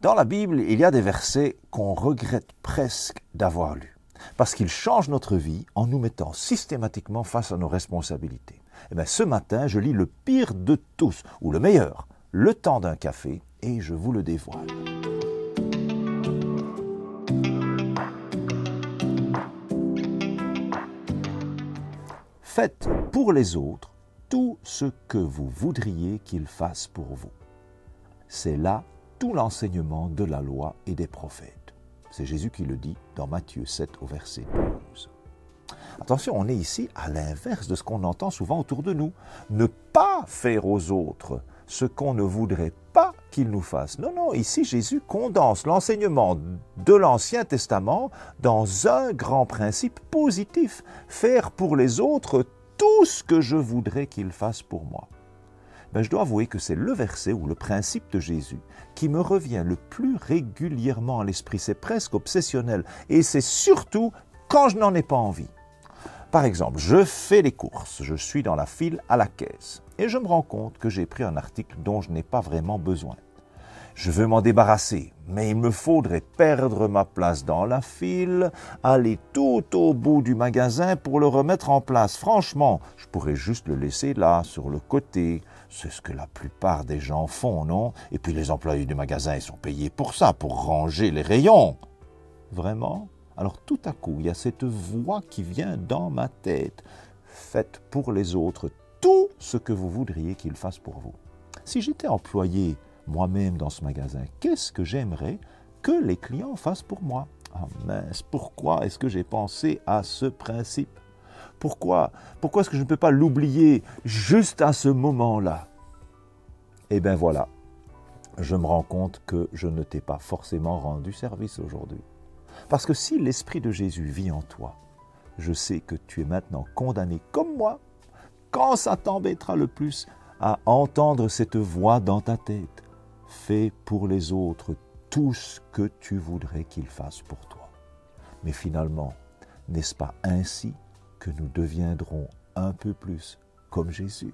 Dans la Bible, il y a des versets qu'on regrette presque d'avoir lus, parce qu'ils changent notre vie en nous mettant systématiquement face à nos responsabilités. Et bien, ce matin, je lis le pire de tous, ou le meilleur, Le temps d'un café, et je vous le dévoile. Faites pour les autres tout ce que vous voudriez qu'ils fassent pour vous. C'est là tout l'enseignement de la loi et des prophètes. C'est Jésus qui le dit dans Matthieu 7 au verset 12. Attention, on est ici à l'inverse de ce qu'on entend souvent autour de nous. Ne pas faire aux autres ce qu'on ne voudrait pas qu'ils nous fassent. Non, non, ici Jésus condense l'enseignement de l'Ancien Testament dans un grand principe positif. Faire pour les autres tout ce que je voudrais qu'ils fassent pour moi. Ben, je dois avouer que c'est le verset ou le principe de Jésus qui me revient le plus régulièrement à l'esprit. C'est presque obsessionnel et c'est surtout quand je n'en ai pas envie. Par exemple, je fais les courses, je suis dans la file à la caisse et je me rends compte que j'ai pris un article dont je n'ai pas vraiment besoin. Je veux m'en débarrasser, mais il me faudrait perdre ma place dans la file, aller tout au bout du magasin pour le remettre en place. Franchement, je pourrais juste le laisser là, sur le côté. C'est ce que la plupart des gens font, non? Et puis les employés du magasin, ils sont payés pour ça, pour ranger les rayons. Vraiment? Alors tout à coup, il y a cette voix qui vient dans ma tête. Faites pour les autres tout ce que vous voudriez qu'ils fassent pour vous. Si j'étais employé moi-même dans ce magasin, qu'est-ce que j'aimerais que les clients fassent pour moi? Ah mince, pourquoi est-ce que j'ai pensé à ce principe? Pourquoi est-ce que je ne peux pas l'oublier juste à ce moment-là? Eh bien voilà, je me rends compte que je ne t'ai pas forcément rendu service aujourd'hui. Parce que si l'Esprit de Jésus vit en toi, je sais que tu es maintenant condamné comme moi, quand ça t'embêtera le plus, à entendre cette voix dans ta tête. Fais pour les autres tout ce que tu voudrais qu'ils fassent pour toi. Mais finalement, n'est-ce pas ainsi que nous deviendrons un peu plus comme Jésus?